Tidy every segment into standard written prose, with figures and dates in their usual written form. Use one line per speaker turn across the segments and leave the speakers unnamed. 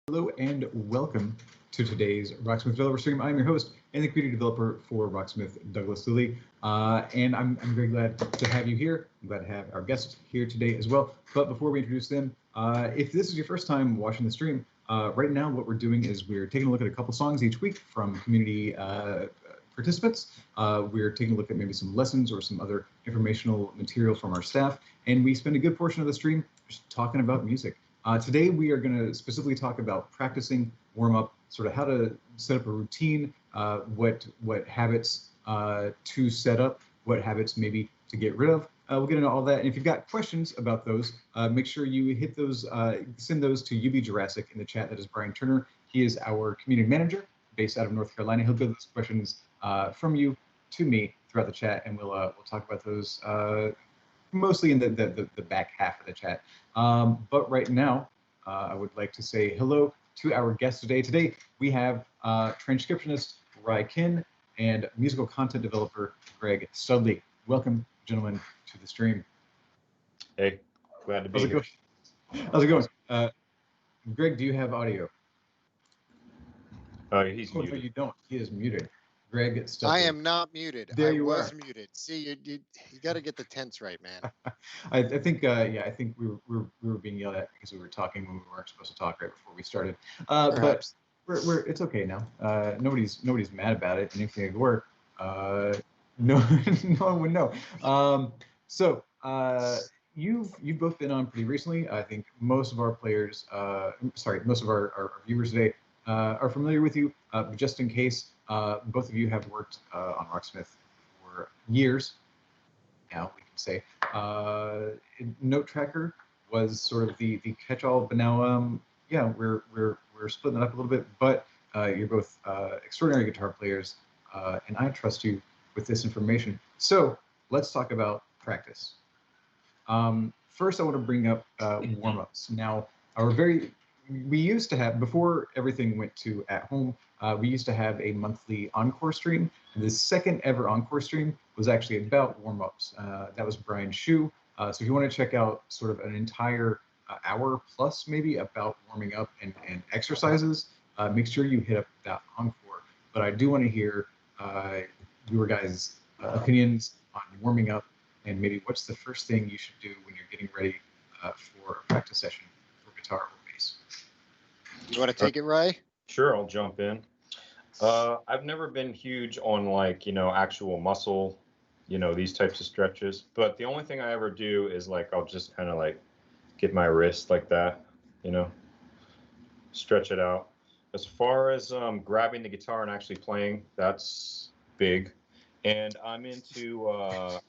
Hello and welcome to today's Rocksmith Developer Stream. I'm your host and the community developer for Rocksmith, Douglas Lilly. And I'm very glad to have you here. I'm glad to have our guest here today as well. But before we introduce them, if this is your first time watching the stream, right now what we're doing is we're taking a look at a couple songs each week from community participants. We're taking a look at maybe some lessons or some other informational material from our staff. And we spend a good portion of the stream just talking about music. Today we are going to specifically talk about practicing, warm up, sort of how to set up a routine, what habits to set up, what habits maybe to get rid of. We'll get into all that. And if you've got questions about those, make sure you hit those, send those to UB Jurassic in the chat. That is Brian Turner. He is our community manager based out of North Carolina. He'll get those questions from you to me throughout the chat, and we'll talk about those mostly in the back half of the chat. But right now, I would like to say hello to our guest today. Today, we have transcriptionist Rye Kin and musical content developer Greg Studley. Welcome, gentlemen, to the stream.
Hey, glad to be here.
How's it going? Greg, do you have audio?
He's muted.
No, you don't. He is muted. Greg Studley.
I am not muted.
There
I
you
was
are.
muted. See, you got to get the tense right, man.
I think I think we were being yelled at because we were talking when we weren't supposed to talk right before we started. But we're it's okay now. Nobody's mad about it. Anything at work, no no one would know. So you've both been on pretty recently. I think most of our players, most of our viewers today are familiar with you. But just in case, both of you have worked on Rocksmith for years now, we can say. Note Tracker was sort of the catch-all, but now yeah, we're splitting it up a little bit. But you're both extraordinary guitar players, and I trust you with this information. So let's talk about practice. First, I want to bring up warm-ups. Now, we used to have, before everything went to at home, we used to have a monthly encore stream. And the second ever encore stream was actually about warm-ups. That was Brian Shu. So if you want to check out sort of an entire hour plus maybe about warming up and exercises, make sure you hit up that encore. But I do want to hear your guys' opinions on warming up and maybe what's the first thing you should do when you're getting ready for a practice session for guitar or bass.
You want to take it, Rye?
Sure, I'll jump in. I've never been huge on like, actual muscle, these types of stretches. But the only thing I ever do is like, I'll just kind of like get my wrist like that, stretch it out. As far as grabbing the guitar and actually playing, that's big. And I'm into,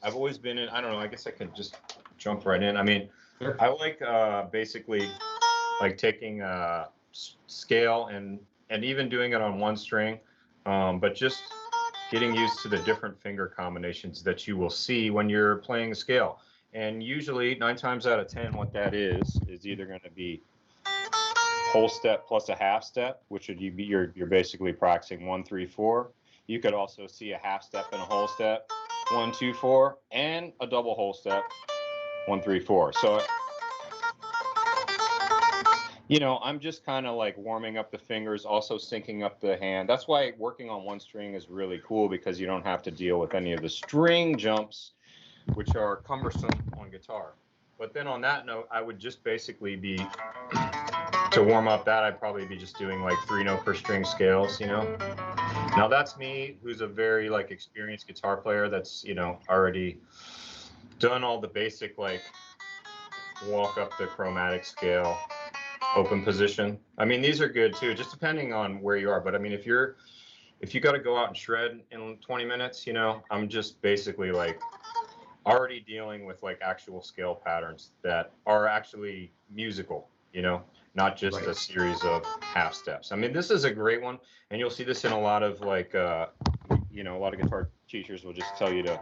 I've always been in, I don't know, I guess I could just jump right in. I mean, sure. I like basically like taking a scale and even doing it on one string, but just getting used to the different finger combinations that you will see when you're playing a scale. And usually 9 times out of 10, what that is either going to be whole step plus a half step, which would be you're basically practicing 1, 3, 4. You could also see a half step and a whole step, 1, 2, 4, and a double whole step, 1, 3, 4. So, I'm just kind of like warming up the fingers, also syncing up the hand. That's why working on one string is really cool, because you don't have to deal with any of the string jumps, which are cumbersome on guitar. But then on that note, I would just basically be, to warm up that, I'd probably be just doing like 3 note per string scales, Now that's me, who's a very like experienced guitar player that's, already done all the basic like walk up the chromatic scale, open position. I mean, these are good too, just depending on where you are. But I mean, if you got to go out and shred in 20 minutes, I'm just basically like already dealing with like actual scale patterns that are actually musical, not just a series of half steps. I mean, this is a great one, and you'll see this in a lot of like, a lot of guitar teachers will just tell you to,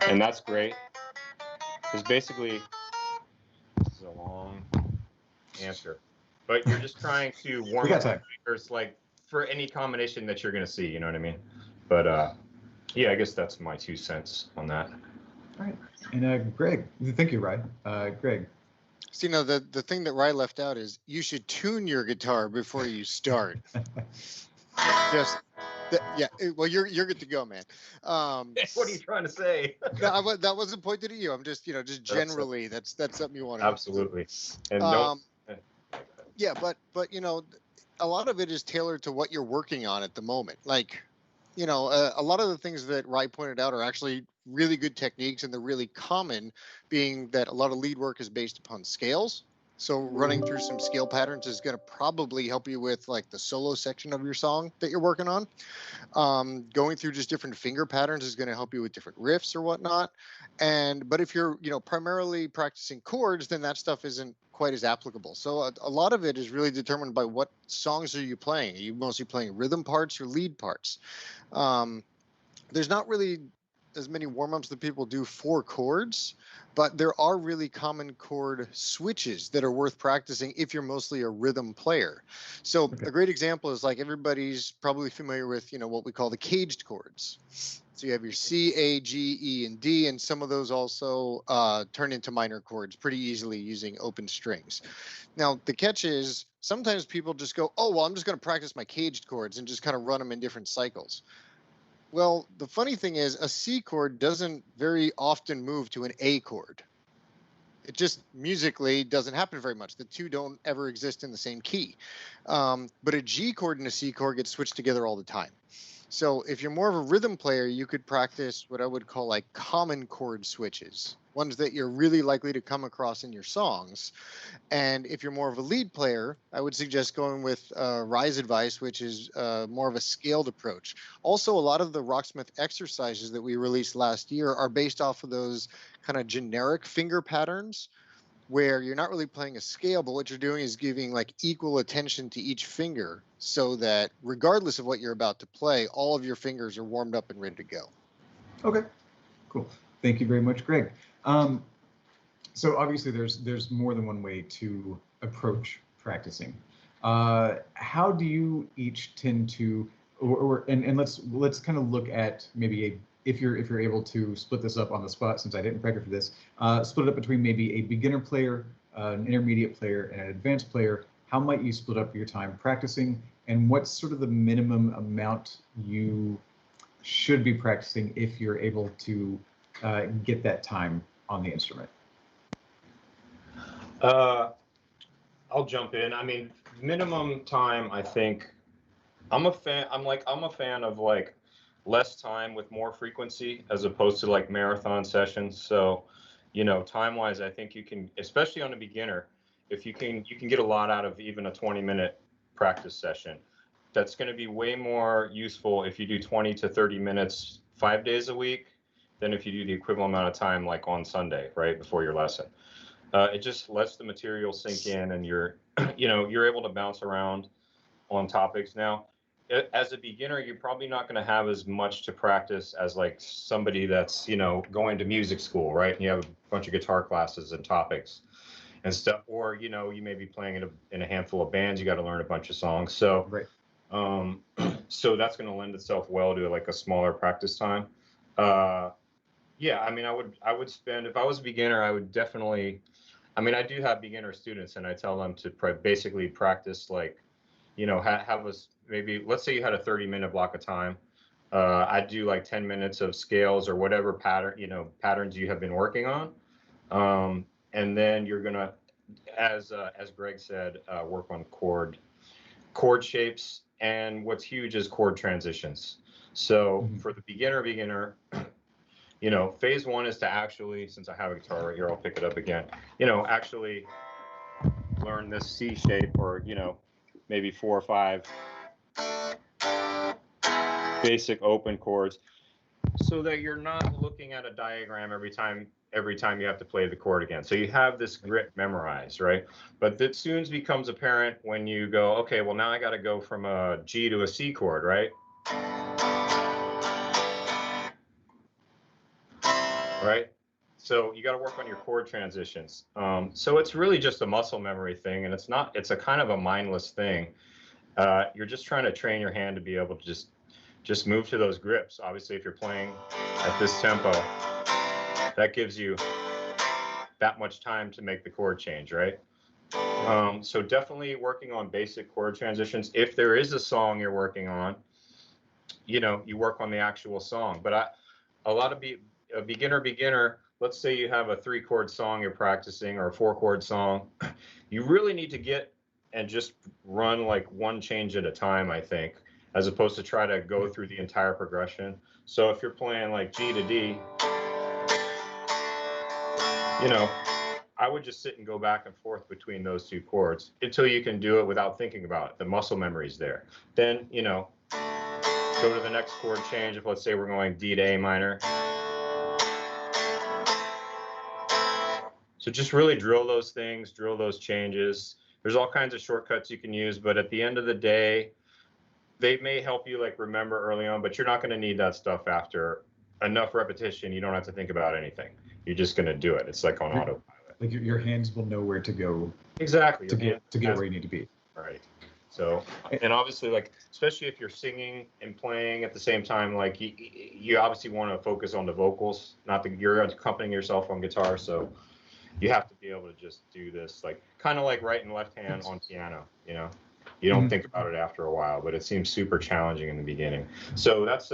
and that's great, because basically, this is a long answer, but you're just trying to warm up the fingers like for any combination that you're going to see, you know what I mean? But yeah, I guess that's my 2 cents on that.
All right, and Greg, thank you, Ryan. Greg.
So, the thing that Rye left out is you should tune your guitar before you start. Just yeah. Well, you're good to go, man.
What are you trying to say?
No, that wasn't pointed at you. I'm just just generally that's something you want to
Absolutely. And
yeah, but a lot of it is tailored to what you're working on at the moment. Like, a lot of the things that Rye pointed out are actually really good techniques, and they're really common, being that a lot of lead work is based upon scales. So running through some scale patterns is going to probably help you with like the solo section of your song that you're working on. Going through just different finger patterns is going to help you with different riffs or whatnot. But if you're primarily practicing chords, then that stuff isn't quite as applicable. So a lot of it is really determined by what songs are you playing. Are you mostly playing rhythm parts or lead parts? There's not really as many warm-ups that people do for chords, but there are really common chord switches that are worth practicing if you're mostly a rhythm player. So a great example is like everybody's probably familiar with, what we call the caged chords. So you have your C, A, G, E, and D, and some of those also turn into minor chords pretty easily using open strings. Now, the catch is sometimes people just go, oh, well, I'm just going to practice my caged chords and just kind of run them in different cycles. Well, the funny thing is a C chord doesn't very often move to an A chord. It just musically doesn't happen very much. The two don't ever exist in the same key. But a G chord and a C chord get switched together all the time. So if you're more of a rhythm player, you could practice what I would call like common chord switches, ones that you're really likely to come across in your songs. And if you're more of a lead player, I would suggest going with Rye's advice, which is more of a scaled approach. Also, a lot of the Rocksmith exercises that we released last year are based off of those kind of generic finger patterns, where you're not really playing a scale, but what you're doing is giving like equal attention to each finger, so that regardless of what you're about to play, all of your fingers are warmed up and ready to go.
Okay, cool. Thank you very much, Greg. So obviously there's more than one way to approach practicing. How do you each tend to, and let's kind of look at maybe if you're able to split this up on the spot, since I didn't prepare for this, split it up between maybe a beginner player, an intermediate player, and an advanced player. How might you split up your time practicing, and what's sort of the minimum amount you should be practicing if you're able to get that time on the instrument?
I'll jump in. I mean, minimum time, I think I'm a fan of like less time with more frequency as opposed to like marathon sessions. So, time wise, I think you can, especially on a beginner, if you can get a lot out of even a 20-minute practice session. That's going to be way more useful if you do 20 to 30 minutes 5 days a week than if you do the equivalent amount of time like on Sunday, right before your lesson. It just lets the material sink in, and you're able to bounce around on topics. Now, as a beginner, you're probably not going to have as much to practice as like somebody that's, going to music school, right? And you have a bunch of guitar classes and topics and stuff, or, you may be playing in a handful of bands. You got to learn a bunch of songs. So,
right.
So that's going to lend itself well to like a smaller practice time. Yeah, I mean, I would spend, if I was a beginner, I would definitely, I mean, I do have beginner students, and I tell them to basically practice like, have us maybe, let's say you had a 30-minute block of time. I'd do like 10 minutes of scales or whatever patterns you have been working on. And then you're going to, as Greg said, work on chord shapes. And what's huge is chord transitions. So for the beginner, phase one is to actually, since I have a guitar right here, I'll pick it up again, actually learn this C shape, or, maybe 4 or 5 basic open chords, so that you're not looking at a diagram every time you have to play the chord again. So you have this grit memorized, right? But that soon becomes apparent when you go, okay, well, now I got to go from a G to a C chord, right? Right? So you got to work on your chord transitions. So it's really just a muscle memory thing, and it's a kind of a mindless thing. You're just trying to train your hand to be able to just move to those grips. Obviously, if you're playing at this tempo, that gives you that much time to make the chord change, right? So definitely working on basic chord transitions. If there is a song you're working on, you know, you work on the actual song. But a lot of a beginner, let's say you have a 3-chord song you're practicing or a 4-chord song, you really need to get and just run like one change at a time, I think, as opposed to try to go through the entire progression. So if you're playing like G to D, you know, I would just sit and go back and forth between those 2 chords until you can do it without thinking about it. The muscle memory's there. Then, you know, go to the next chord change. If let's say we're going D to A minor. So just really drill those things, drill those changes. There's all kinds of shortcuts you can use, but at the end of the day, they may help you like remember early on, but you're not going to need that stuff after enough repetition. You don't have to think about anything. You're just going to do it. It's like on autopilot.
Like your hands will know where to go.
Exactly.
To get where you need to be.
Right. So, and obviously, like, especially if you're singing and playing at the same time, like you obviously want to focus on the vocals, not the, you're accompanying yourself on guitar. So you have to be able to just do this, like, kind of like right and left hand on piano, you know, you don't think about it after a while, but it seems super challenging in the beginning. So that's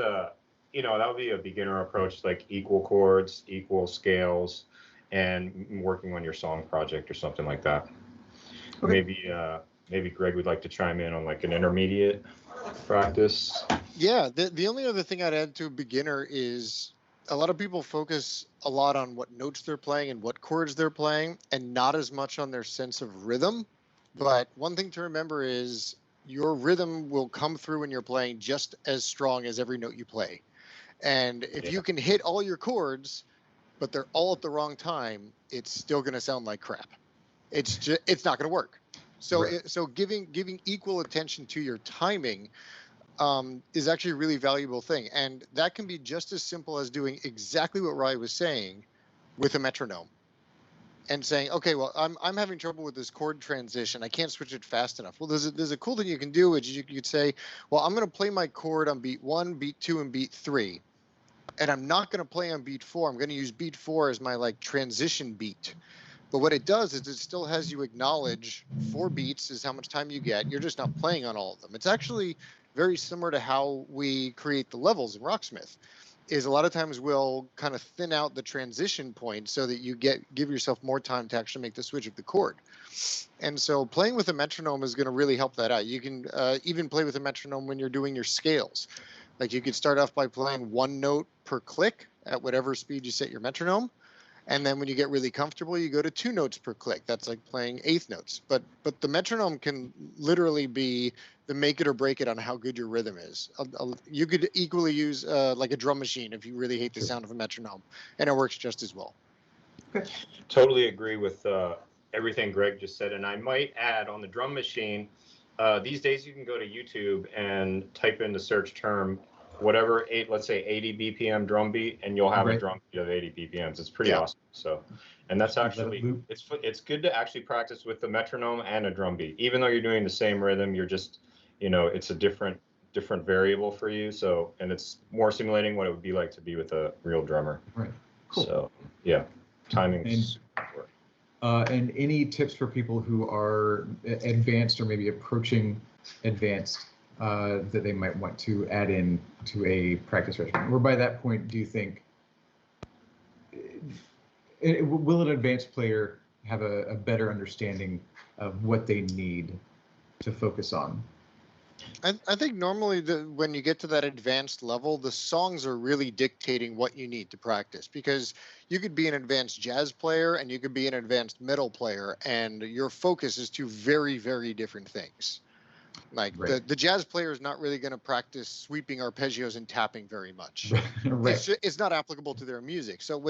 you know, that would be a beginner approach, like equal chords, equal scales, and working on your song project or something like that. Okay. Maybe Greg would like to chime in on like an intermediate practice.
Yeah, the only other thing I'd add to a beginner is a lot of people focus a lot on what notes they're playing and what chords they're playing, and not as much on their sense of rhythm. But one thing to remember is your rhythm will come through when you're playing just as strong as every note you play. And if you can hit all your chords, but they're all at the wrong time, it's still going to sound like crap. It's not going to work. So right. So giving equal attention to your timing is actually a really valuable thing. And that can be just as simple as doing exactly what Rye was saying with a metronome. And saying, okay, well, I'm having trouble with this chord transition. I can't switch it fast enough. Well, there's a cool thing you can do, which you could say, well, I'm going to play my chord on beat 1, beat 2, and beat 3. And I'm not going to play on beat 4. I'm going to use beat 4 as my like transition beat. But what it does is it still has you acknowledge 4 beats is how much time you get. You're just not playing on all of them. It's actually very similar to how we create the levels in Rocksmith. Is a lot of times we'll kind of thin out the transition point so that you give yourself more time to actually make the switch of the chord. And so playing with a metronome is going to really help that out. You can even play with a metronome when you're doing your scales. Like you could start off by playing 1 note per click at whatever speed you set your metronome. And then when you get really comfortable, you go to 2 notes per click. That's like playing 1/8 notes. But the metronome can literally be the make it or break it on how good your rhythm is. You could equally use like a drum machine if you really hate the sound of a metronome, and it works just as well.
Okay. Totally agree with everything Greg just said. And I might add on the drum machine, these days you can go to YouTube and type in the search term whatever, let's say 80 BPM drum beat, and you'll have a drum beat of 80 BPMs. It's pretty awesome. So, and that's actually, it's good to actually practice with the metronome and a drum beat. Even though you're doing the same rhythm, you're just, you know, it's a different variable for you. So, and it's more simulating what it would be like to be with a real drummer.
Right. Cool.
So, yeah, timing is super important.
And any tips for people who are advanced or maybe approaching advanced that they might want to add in to a practice regimen? Or by that point, do you think, will an advanced player have a better understanding of what they need to focus on?
I think normally when you get to that advanced level, the songs are really dictating what you need to practice, because you could be an advanced jazz player and you could be an advanced metal player, and your focus is 2 very, very different things. Like the jazz player is not really going to practice sweeping arpeggios and tapping very much. It's not applicable to their music. So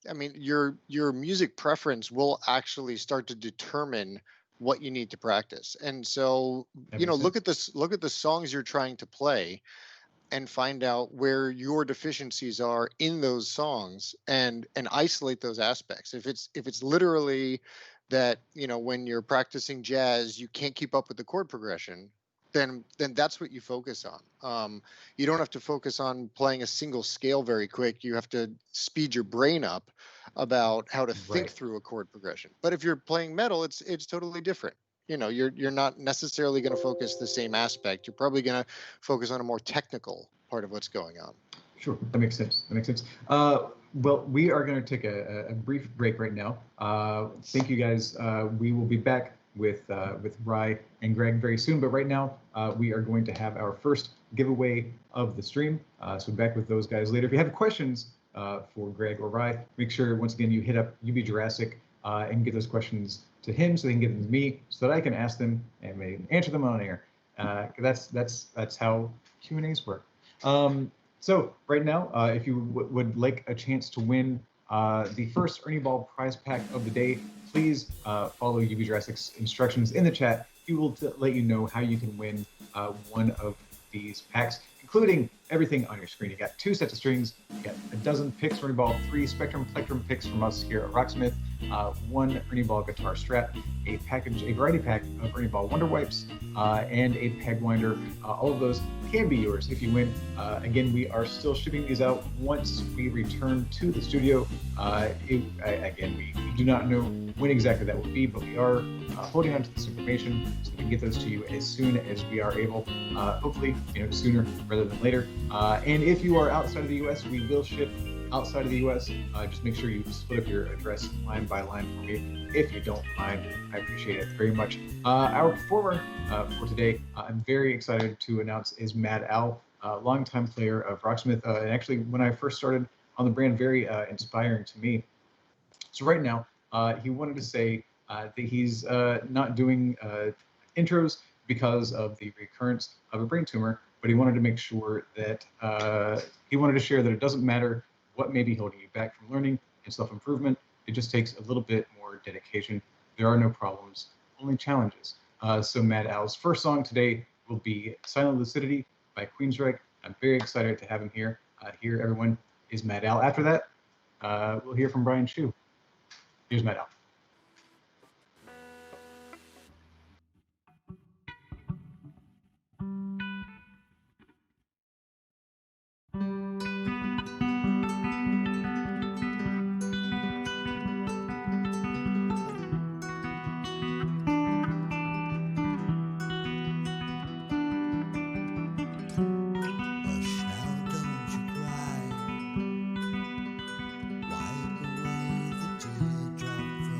your music preference will actually start to determine what you need to practice. And so, look at the songs you're trying to play and find out where your deficiencies are in those songs and isolate those aspects. If it's literally that, when you're practicing jazz, you can't keep up with the chord progression, then that's what you focus on. You don't have to focus on playing a single scale very quick. You have to speed your brain up about how to think
Right.
through a chord progression. But if you're playing metal, it's totally different. You know, you're not necessarily going to focus the same aspect. You're probably going to focus on a more technical part of what's going on.
Sure, that makes sense. That makes sense. Well, we are going to take a brief break right now. Thank you guys. We will be back with Rye and Greg very soon. But right now, we are going to have our first giveaway of the stream. So back with those guys later. If you have questions for Greg or Rye, make sure once again you hit up UB Jurassic and get those questions to him so they can get them to me so that I can ask them and maybe answer them on air. That's how Q&As work. So right now, if you would like a chance to win the first Ernie Ball prize pack of the day, please follow UB Jurassic's instructions in the chat. He will let you know how you can win one of these packs, including everything on your screen. You got 2 sets of strings, you got a dozen picks for Ernie Ball, 3 Spectrum Plectrum picks from us here at Rocksmith, 1 Ernie Ball guitar strat, a variety pack of Ernie Ball Wonder Wipes, and a peg winder. All of those can be yours if you win. Again, we are still shipping these out once we return to the studio. Again, we do not know when exactly that will be, but we are holding on to this information so we can get those to you as soon as we are able. Hopefully, sooner rather than later. And if you are outside of the U.S., we will ship outside of the U.S. Just make sure you split up your address line by line for me, if you don't mind. I appreciate it very much. Our performer for today, I'm very excited to announce, is Mad Al, longtime player of Rocksmith, and actually when I first started on the brand, very inspiring to me. So right now, he wanted to say that he's not doing intros because of the recurrence of a brain tumor, but he wanted to make sure that he wanted to share that it doesn't matter what may be holding you back from learning and self-improvement. It just takes a little bit more dedication. There are no problems, only challenges. So Mad Al's first song today will be Silent Lucidity by Queensryche. I'm very excited to have him here. Here, everyone, is Mad Al. After that, we'll hear from Brian Shu. Here's Mad Al.
Wipe away the teardrop from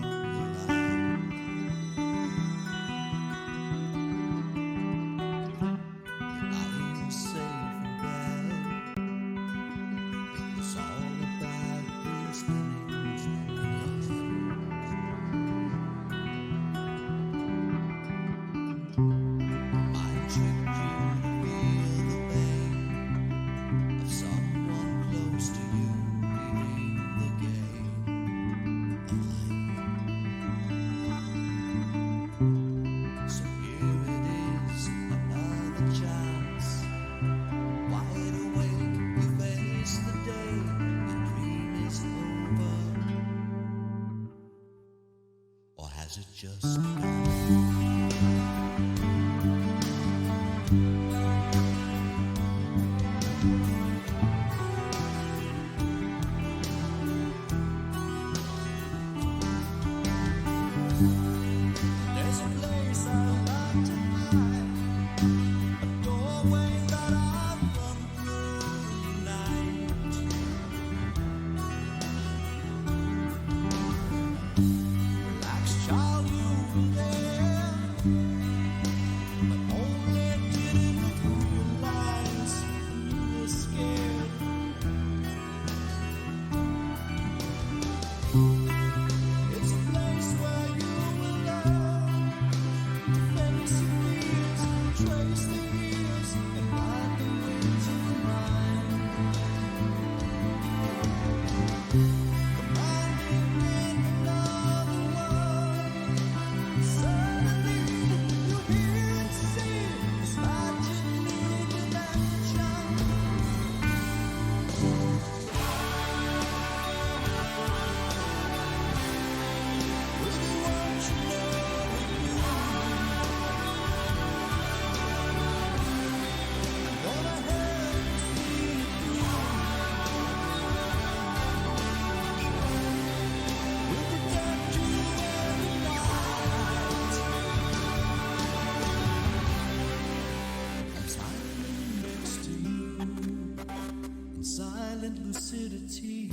lucidity.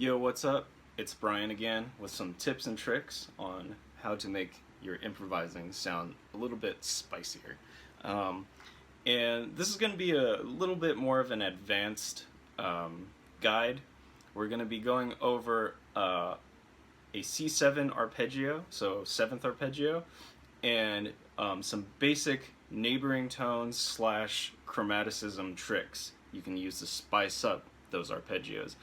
Yo, what's up? It's Brian again with some tips and tricks on how to make your improvising sound a little bit spicier. And this is going to be a little bit more of an advanced guide. We're going to be going over a C7 arpeggio, so 7th arpeggio, and some basic neighboring tones slash chromaticism tricks you can use to spice up those arpeggios.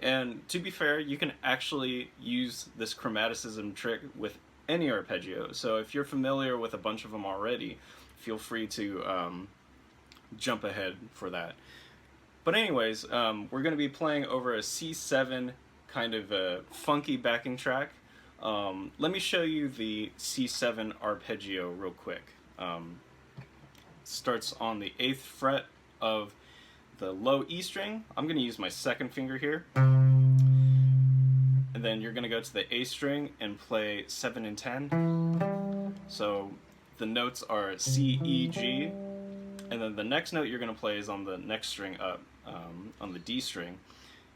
And to be fair, you can actually use this chromaticism trick with any arpeggio. So if you're familiar with a bunch of them already, feel free to jump ahead for that. But anyways, we're going to be playing over a C7 kind of a funky backing track. Let me show you the C7 arpeggio real quick. Starts on the 8th fret of the low E string. I'm going to use my second finger here. And then you're going to go to the A string and play 7 and 10. So the notes are C, E, G. And then the next note you're going to play is on the next string up, on the D string,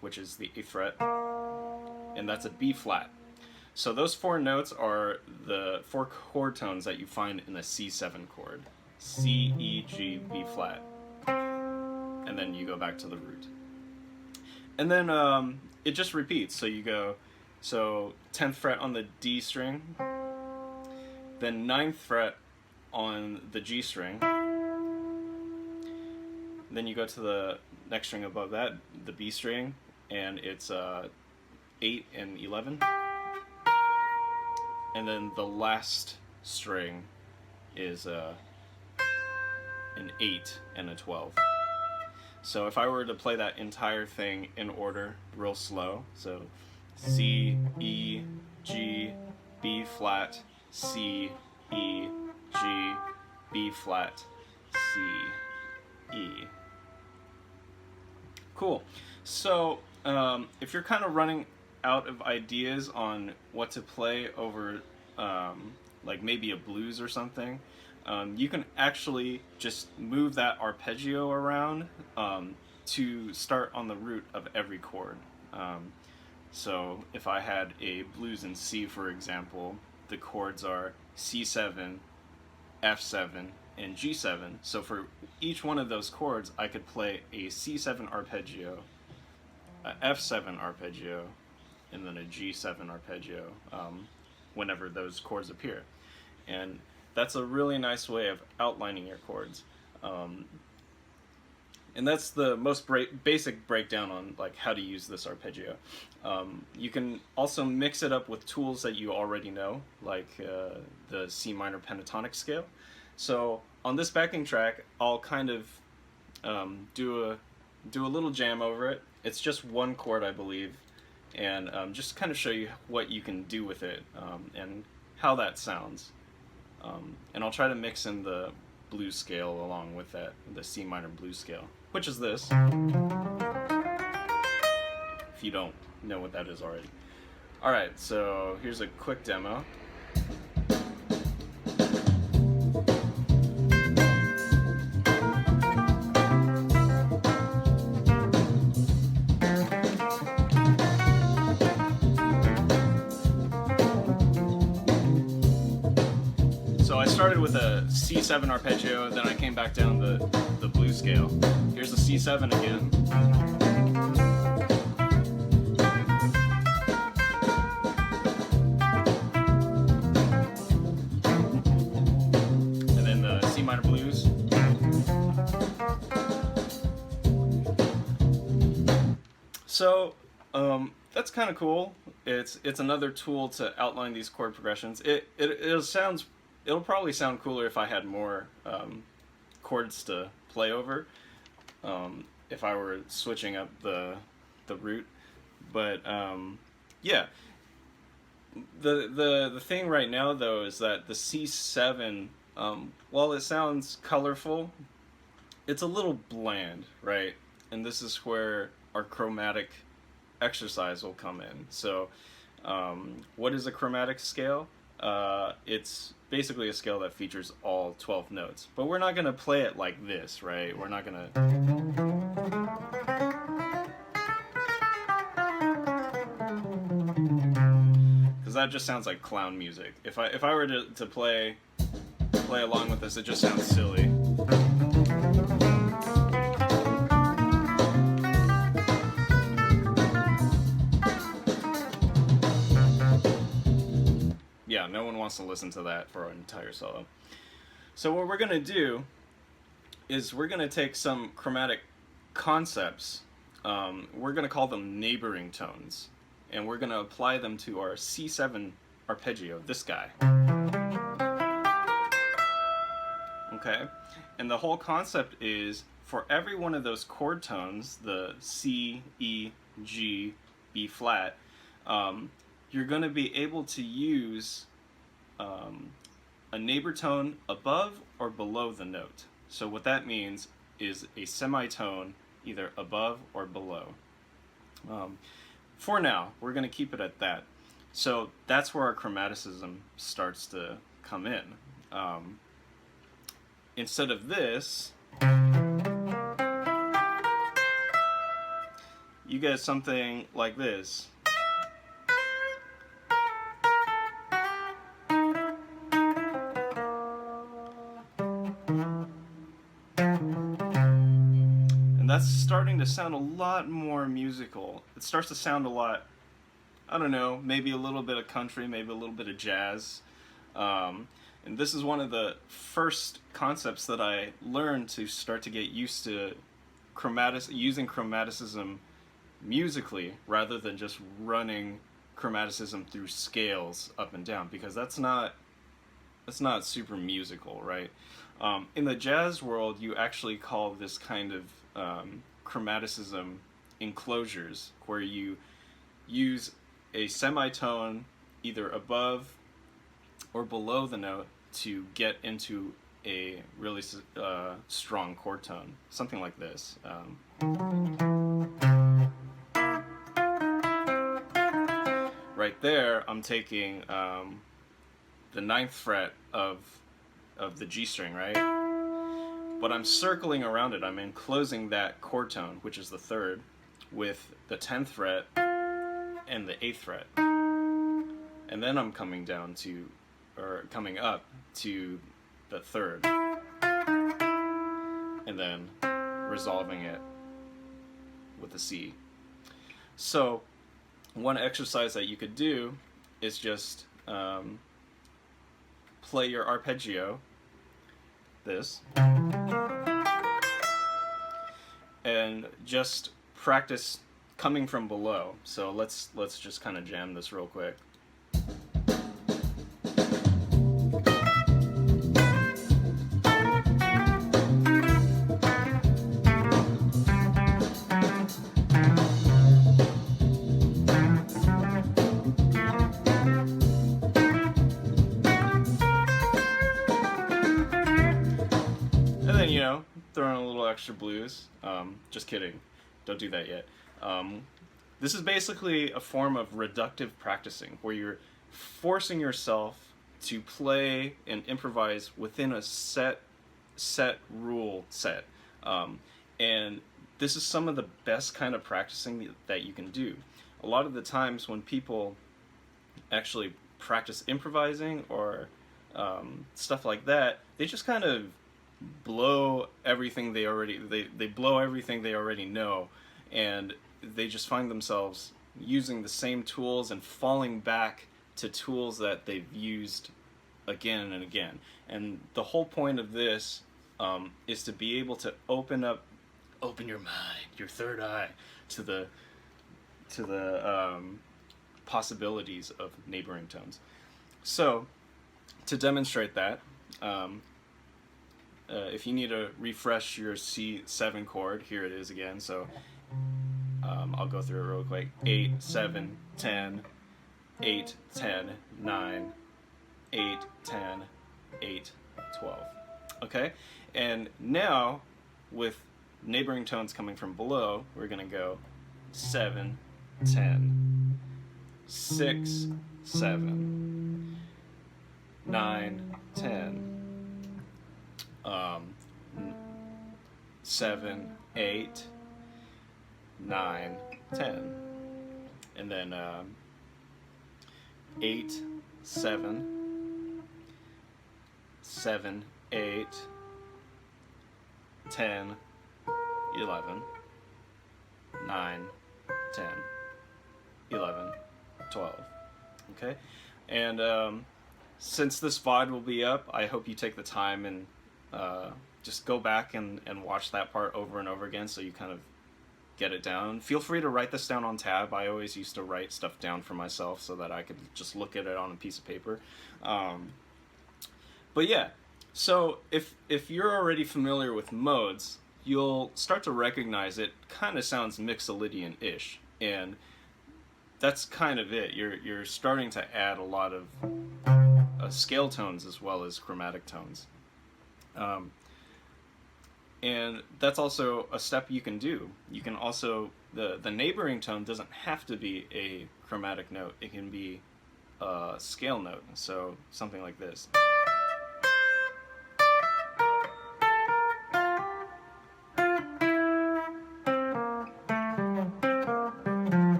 which is the 8th fret. And that's a B flat. So those 4 notes are the 4 chord tones that you find in a C7 chord. C, E, G, B flat. And then you go back to the root. And then it just repeats. So you go, so 10th fret on the D string, then 9th fret on the G string, then you go to the next string above that, the B string, and it's 8 and 11. And then the last string, is an 8 and a 12. So if I were to play that entire thing in order, real slow, so C, E, G, B flat, C, E, G, B flat, C, E. Cool. So if you're kind of running out of ideas on what to play over like maybe a blues or something, you can actually just move that arpeggio around to start on the root of every chord. So if I had a blues in C, for example, the chords are C7, F7, and G7. So for each one of those chords, I could play a C7 arpeggio, a F7 arpeggio, and then a G7 arpeggio whenever those chords appear. And that's a really nice way of outlining your chords. And that's the most basic breakdown on like how to use this arpeggio. You can also mix it up with tools that you already know, like the C minor pentatonic scale. So on this backing track, I'll kind of do a little jam over it. It's just one chord, I believe, and just kind of show you what you can do with it and how that sounds. And I'll try to mix in the blues scale along with that, the C minor blues scale, which is this, if you don't know what that is already. Alright, so here's a quick demo. So I started with a C7 arpeggio, then I came back down the blues scale. Here's the C7 again. And then the C minor blues. So that's kind of cool. It's another tool to outline these chord progressions. It'll probably sound cooler if I had more chords to play over, if I were switching up the root. But yeah, the thing right now though is that the C7, while it sounds colorful, it's a little bland, right? And this is where our chromatic exercise will come in. So what is a chromatic scale? It's basically a scale that features all 12 notes, but we're not going to play it like this, right? We're not going to... because that just sounds like clown music. If I were to play along with this, it just sounds silly. Yeah, no one wants to listen to that for an entire solo. So what we're going to do is we're going to take some chromatic concepts, we're going to call them neighboring tones, and we're going to apply them to our C7 arpeggio, this guy. Okay, and the whole concept is for every one of those chord tones, the C, E, G, B flat, you're going to be able to use a neighbor tone above or below the note. So what that means is a semitone either above or below. For now, we're going to keep it at that. So that's where our chromaticism starts to come in. Instead of this, you get something like this. And that's starting to sound a lot more musical. It starts to sound a lot, I don't know, maybe a little bit of country, maybe a little bit of jazz. And this is one of the first concepts that I learned to start to get used to using chromaticism musically rather than just running chromaticism through scales up and down, because that's not super musical, right? In the jazz world, you actually call this kind of chromaticism enclosures, where you use a semitone either above or below the note to get into a really strong chord tone, something like this. Right there, I'm taking the 9th fret of the G string, right? But I'm circling around it. I'm enclosing that chord tone, which is the 3rd, with the 10th fret and the 8th fret. And then I'm coming down to, or coming up to the 3rd. And then resolving it with a C. So one exercise that you could do is just play your arpeggio, this, and just practice coming from below. So let's just kind of jam this real quick. Throwing a little extra blues. Just kidding. Don't do that yet. This is basically a form of reductive practicing, where you're forcing yourself to play and improvise within a set rule set. And this is some of the best kind of practicing that you can do. A lot of the times when people actually practice improvising or stuff like that, they just kind of blow everything they blow everything they already know, and they just find themselves using the same tools and falling back to tools that they've used again and again. And the whole point of this is to be able to open your mind, your third eye, to the possibilities of neighboring tones. So to demonstrate that, if you need to refresh your C7 chord, here it is again. So I'll go through it real quick. 8, 7, 10, 8, 10, 9, 8, 10, 8, 12. Okay? And now, with neighboring tones coming from below, we're going to go 7, 10, 6, 7, 9, 10, 7, 8, 9, 10, and then 8, 7, 7, 8, 10, 11, 9, 10, 11, 12. Okay? And since this VOD will be up, I hope you take the time and just go back and watch that part over and over again so you kind of get it down. Feel free to write this down on tab. I always used to write stuff down for myself so that I could just look at it on a piece of paper. But yeah, so if you're already familiar with modes, you'll start to recognize it kind of sounds Mixolydian-ish, and that's kind of it. You're starting to add a lot of scale tones as well as chromatic tones. And that's also a step you can do. You can also, the neighboring tone doesn't have to be a chromatic note. It can be a scale note. So something like this.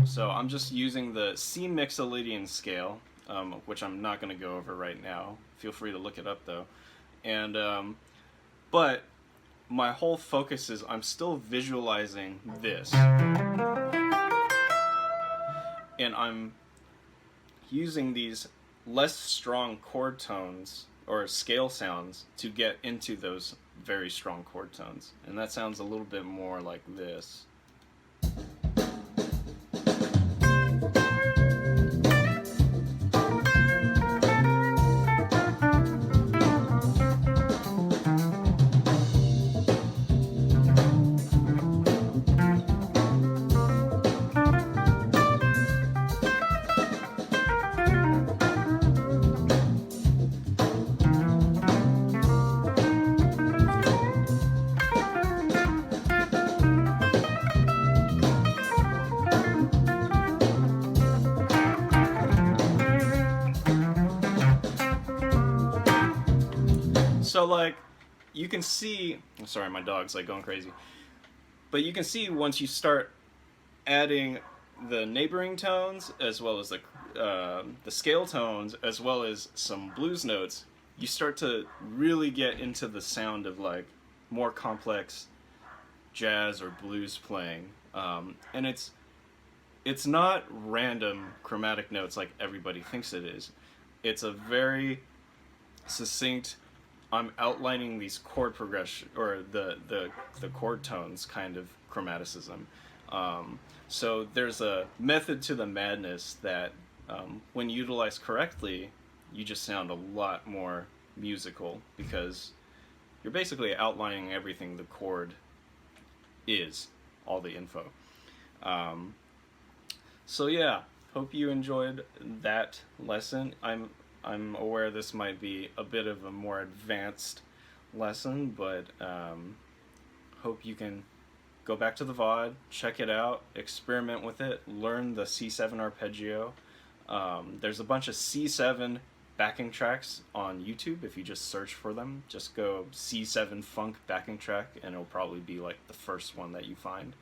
So I'm just using the C Mixolydian scale, which I'm not going to go over right now. Feel free to look it up though. And but my whole focus is I'm still visualizing this. And I'm using these less strong chord tones or scale sounds to get into those very strong chord tones. And that sounds a little bit more like this. So like, you can see. Sorry, my dog's like going crazy. But you can see once you start adding the neighboring tones as well as the scale tones as well as some blues notes, you start to really get into the sound of like more complex jazz or blues playing, and it's not random chromatic notes like everybody thinks it is. It's a very succinct, I'm outlining these chord progression or the chord tones kind of chromaticism. So there's a method to the madness that, when utilized correctly, you just sound a lot more musical because you're basically outlining everything the chord is, all the info. So yeah, hope you enjoyed that lesson. I'm aware this might be a bit of a more advanced lesson, but hope you can go back to the VOD, check it out, experiment with it, learn the C7 arpeggio. There's a bunch of C7 backing tracks on YouTube. If you just search for them, just go C7 funk backing track and it'll probably be like the first one that you find.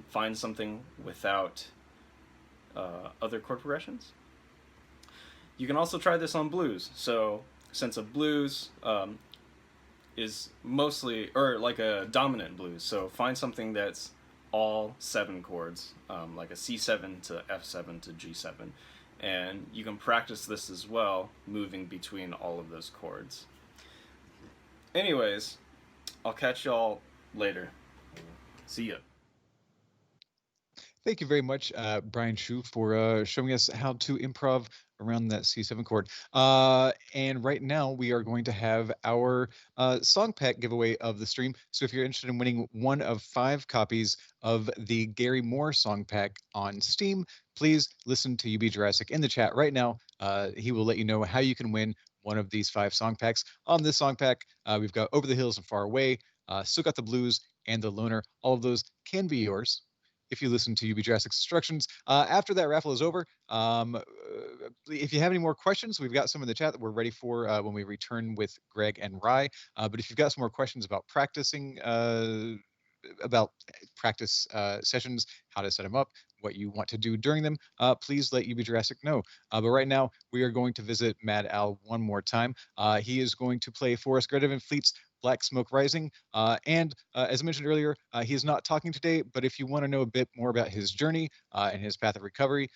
Find something without other chord progressions. You can also try this on blues. So since a blues is mostly, or like a dominant blues, so find something that's all 7 chords, like a C7 to F7 to G7, and you can practice this as well, moving between all of those chords. Anyways, I'll catch y'all later. See ya.
Thank you very much, Brian Shu, for showing us how to improv around that C7 chord. And right now we are going to have our song pack giveaway of the stream. So if you're interested in winning one of 5 copies of the Gary Moore song pack on Steam, please listen to UB Jurassic in the chat right now. He will let you know how you can win one of these 5 song packs. On this song pack, we've got Over the Hills and Far Away, Still Got the Blues, and The Loner. All of those can be yours if you listen to UB Jurassic's instructions. After that raffle is over, if you have any more questions, we've got some in the chat that we're ready for when we return with Greg and Rye. But if you've got some more questions about practicing, about practice sessions, how to set them up, what you want to do during them, please let UB Jurassic know. But right now, we are going to visit Mad Al one more time. He is going to play for us Greta Van Fleet's Black Smoke Rising. And as I mentioned earlier, he is not talking today, but if you want to know a bit more about his journey and his path of recovery,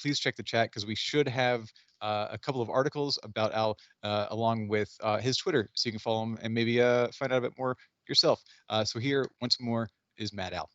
please check the chat because we should have a couple of articles about Al along with his Twitter, so you can follow him and maybe find out a bit more yourself. So here, once more, is Mad Al.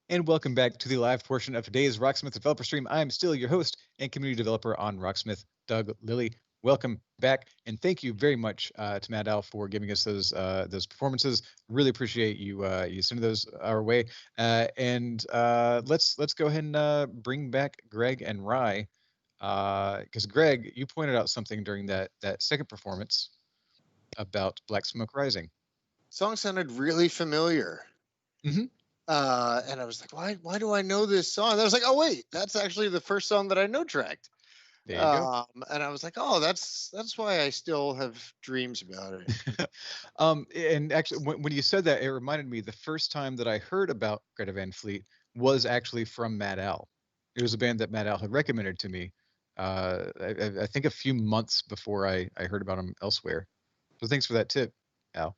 And welcome back to the live portion of today's Rocksmith developer stream. I'm still your host and community developer on Rocksmith, Doug Lilly. Welcome back, and thank you very much to Matt Al for giving us those performances. Really appreciate you you sending those our way. And let's go ahead and bring back Greg and Rye, because Greg, you pointed out something during that second performance about Black Smoke Rising.
Song sounded really familiar.
Mm-hmm.
And I was like, why do I know this song? And I was like, oh wait, that's actually the first song that I know tracked.
There you go.
And I was like, oh, that's why I still have dreams about it.
And actually, when you said that, it reminded me the first time that I heard about Greta Van Fleet was actually from Matt Al. It was a band that Matt Al had recommended to me. I think a few months before I heard about them elsewhere. So thanks for that tip, Al.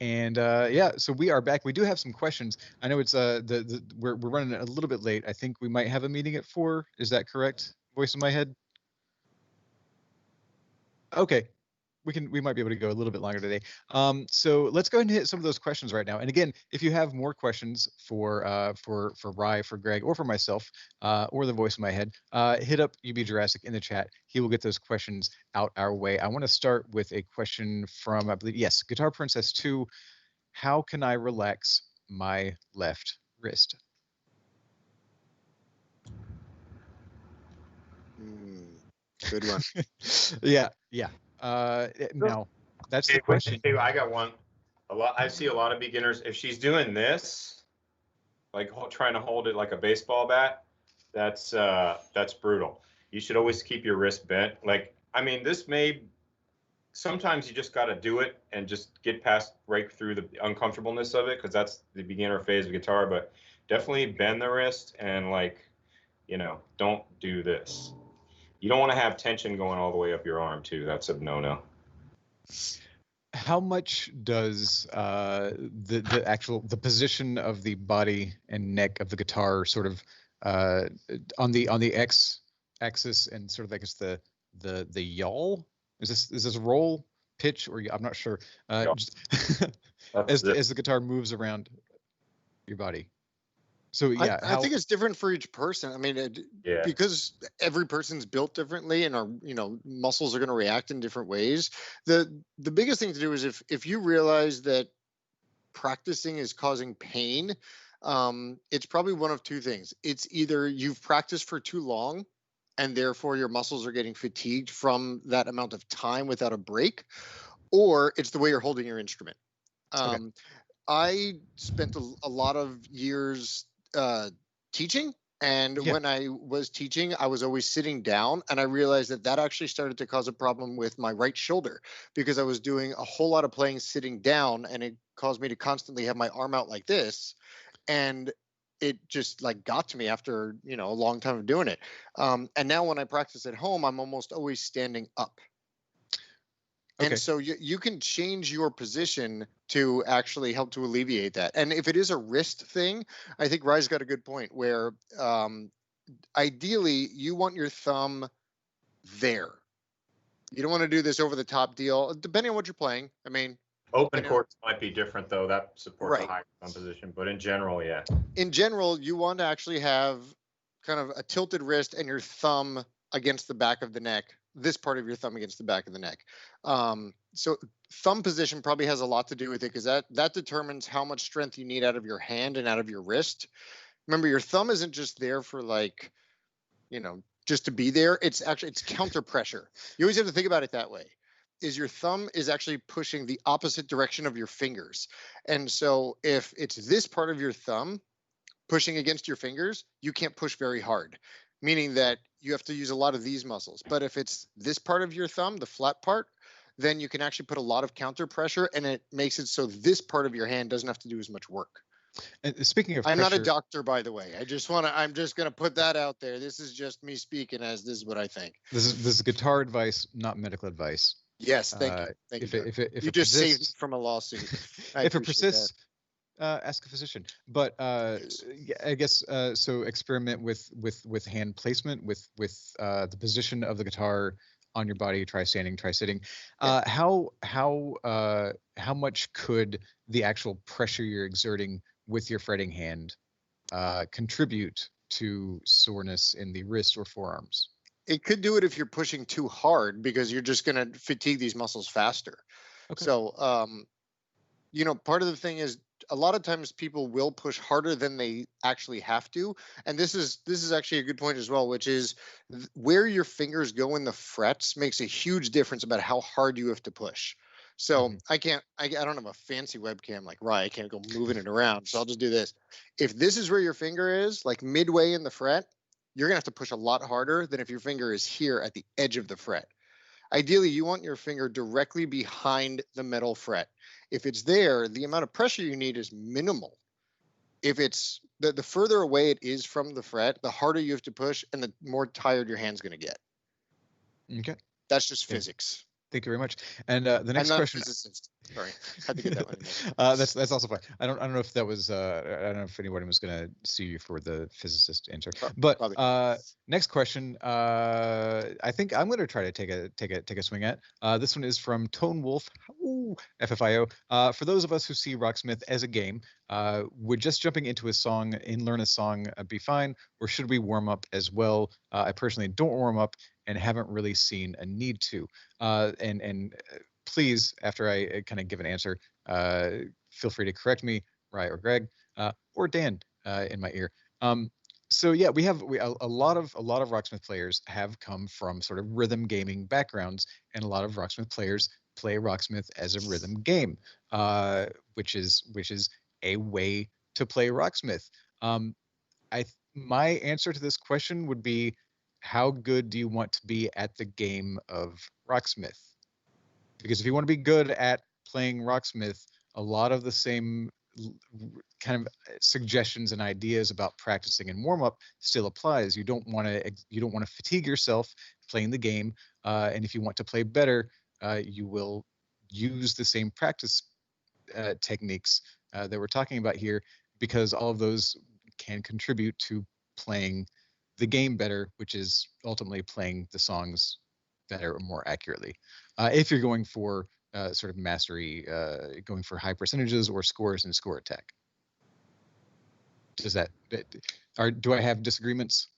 And yeah, so we are back. We do have some questions. I know it's we're running a little bit late. I think we might have a meeting at 4. Is that correct? Voice in my head. Okay, we might be able to go a little bit longer today. So let's go ahead and hit some of those questions right now. And again, if you have more questions for Rye, for Greg, or for myself, or the voice in my head, hit up UB Jurassic in the chat. He will get those questions out our way. I want to start with a question from, I believe, yes, Guitar Princess 2. How can I relax my left wrist?
Good one.
Yeah. Now that's the question.
I got one. I see a lot of beginners. If she's doing this, like trying to hold it like a baseball bat, that's brutal. You should always keep your wrist bent. Like, I mean, sometimes you just got to do it and just get past right through the uncomfortableness of it, because that's the beginner phase of guitar. But definitely bend the wrist and, like, don't do this. You don't want to have tension going all the way up your arm too. That's a no-no.
How much does the position of the body and neck of the guitar sort of on the X axis and sort of, I guess, the yaw? Is this roll, pitch, or I'm not sure. As the guitar moves around your body. So yeah,
I think it's different for each person. I mean, because every person's built differently, and our muscles are going to react in different ways. The biggest thing to do is if you realize that practicing is causing pain, it's probably one of two things. It's either you've practiced for too long, and therefore your muscles are getting fatigued from that amount of time without a break, or it's the way you're holding your instrument. I spent a lot of years teaching, And
Yeah.
when I was teaching, I was always sitting down, and I realized that that actually started to cause a problem with my right shoulder because I was doing a whole lot of playing sitting down, and it caused me to constantly have my arm out like this. And it just like got to me after, a long time of doing it. And now when I practice at home, I'm almost always standing up. And
Okay.
so you can change your position to actually help to alleviate that. And if it is a wrist thing, I think Rye's got a good point where ideally you want your thumb there. You don't want to do this over the top deal, depending on what you're playing. I mean,
Open chords might be different though. That supports
Right.
a higher thumb position, but in general, yeah.
In general, you want to actually have kind of a tilted wrist and your thumb against the back of the neck, this part of your thumb against the back of the neck. So thumb position probably has a lot to do with it because that determines how much strength you need out of your hand and out of your wrist. Remember, your thumb isn't just there for like, just to be there. It's counter pressure. You always have to think about it that way. Is your thumb is actually pushing the opposite direction of your fingers. And so if it's this part of your thumb pushing against your fingers, you can't push very hard, meaning that you have to use a lot of these muscles. But if it's this part of your thumb, the flat part, then you can actually put a lot of counter pressure, and it makes it so this part of your hand doesn't have to do as much work.
And speaking of
I'm
pressure,
not a doctor, by the way. I'm just going to put that out there. This is just me speaking as this is what I think.
This is guitar advice, not medical advice.
Yes, thank you. Thank you.
If
You
it
just saved me
persists,
from a lawsuit.
if it persists, ask a physician. But
Yes.
yeah, I guess so. Experiment with hand placement, with the position of the guitar on your body. Try standing. Try sitting. How much could the actual pressure you're exerting with your fretting hand contribute to soreness in the wrist or forearms?
It could do it if you're pushing too hard because you're just going to fatigue these muscles faster.
Okay.
So, part of the thing is a lot of times people will push harder than they actually have to. And this is actually a good point as well, which is where your fingers go in the frets makes a huge difference about how hard you have to push. So I don't have a fancy webcam like Rye. I can't go moving it around. So I'll just do this. If this is where your finger is, like midway in the fret, you're going to have to push a lot harder than if your finger is here at the edge of the fret. Ideally, you want your finger directly behind the metal fret. If it's there, the amount of pressure you need is minimal. If it's the further away it is from the fret, the harder you have to push and the more tired your hand's going to get.
Okay.
That's just physics.
Thank you very much. And the next question.
I'm not a physicist. Sorry, had to get that one.
That's also fine. I don't know if that was. I don't know if anyone was going to sue you for the physicist answer. But next question. I think I'm going to try to take a swing at. This one is from Tone Wolf. Ooh, FFIO. For those of us who see Rocksmith as a game, would just jumping into a song and learn a song be fine, or should we warm up as well? I personally don't warm up and haven't really seen a need to. And please, after I kind of give an answer, feel free to correct me, Rye or Greg, or Dan in my ear. So yeah, a lot of Rocksmith players have come from sort of rhythm gaming backgrounds, and a lot of Rocksmith players play Rocksmith as a rhythm game, which is a way to play Rocksmith. My answer to this question would be, how good do you want to be at the game of Rocksmith? Because if you want to be good at playing Rocksmith, a lot of the same kind of suggestions and ideas about practicing and warm up still applies. You don't want to fatigue yourself playing the game, and if you want to play better, you will use the same practice techniques that we're talking about here, because all of those can contribute to playing the game better, which is ultimately playing the songs better or more accurately. If you're going for sort of mastery, going for high percentages or scores and score attack. Do I have disagreements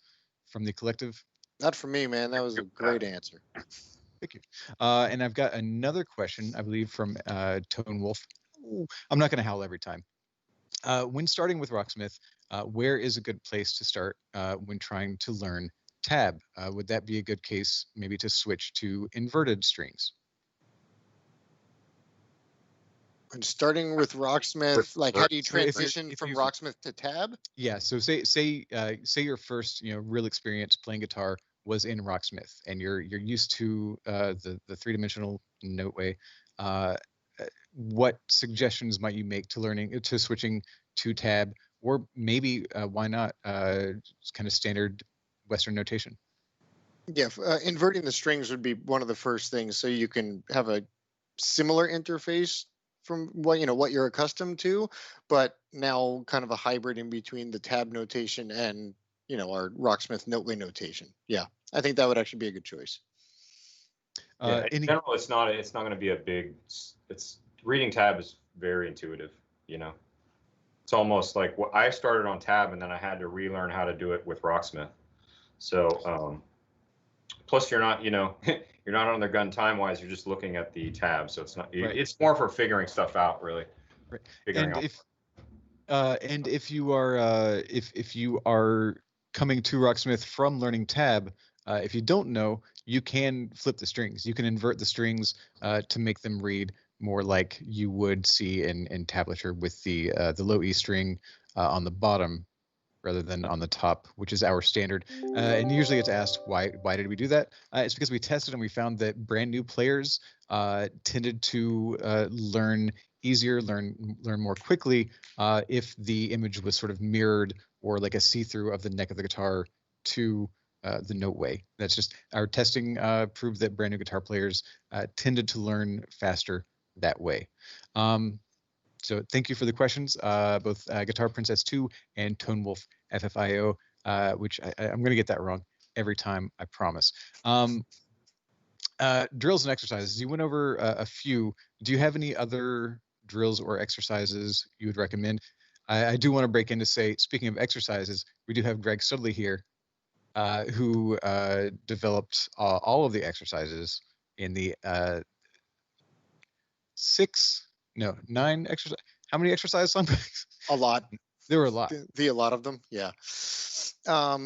from the collective?
Not for me, man. That was a great answer.
Thank you. And I've got another question, I believe, from Tone Wolf. Ooh, I'm not going to howl every time. When starting with Rocksmith, where is a good place to start when trying to learn tab? Would that be a good case maybe to switch to inverted strings?
And starting with Rocksmith, like how do you transition from Rocksmith to tab?
Yeah. So say your first real experience playing guitar was in Rocksmith, and you're used to the 3-dimensional note way. What suggestions might you make to switching to tab, or maybe why not kind of standard Western notation?
Yeah, inverting the strings would be one of the first things, so you can have a similar interface from what you're accustomed to, but now kind of a hybrid in between the tab notation and our Rocksmith noteway notation. Yeah, I think that would actually be a good choice.
In general, it's not going to be a big. It's reading tab is very intuitive. It's almost like I started on tab and then I had to relearn how to do it with Rocksmith. So plus you're not you're not on the gun time wise. You're just looking at the tab, so it's not. Right. It's more for figuring stuff out, really.
Right. And if you are coming to Rocksmith from learning tab, if you don't know, you can flip the strings. You can invert the strings to make them read more like you would see in tablature, with the low E string on the bottom rather than on the top, which is our standard. And usually it's asked, why did we do that? It's because we tested and we found that brand new players tended to learn easier, learn more quickly if the image was sort of mirrored or like a see-through of the neck of the guitar to the note way. That's just our testing proved that brand new guitar players tended to learn faster that way. So thank you for the questions, both Guitar Princess 2 and Tone Wolf FFIO, which I'm going to get that wrong every time, I promise. Drills and exercises. You went over a few. Do you have any other drills or exercises you would recommend? I do want to break in to say, speaking of exercises, we do have Greg Studley here, who developed all of the exercises in the 9 exercise. How many exercise songbooks?
A lot.
There were a lot.
A lot of them. Yeah. I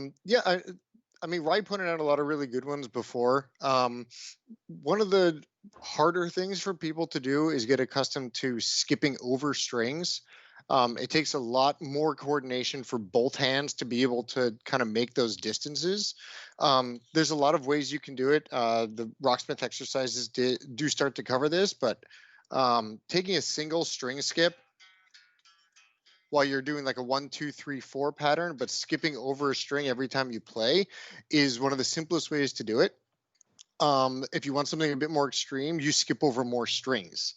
mean, Rye pointed out a lot of really good ones before. One of the harder things for people to do is get accustomed to skipping over strings. It takes a lot more coordination for both hands to be able to kind of make those distances. There's a lot of ways you can do it. The Rocksmith exercises do start to cover this, but taking a single string skip while you're doing like a 1, 2, 3, 4 pattern, but skipping over a string every time you play is one of the simplest ways to do it. If you want something a bit more extreme, you skip over more strings.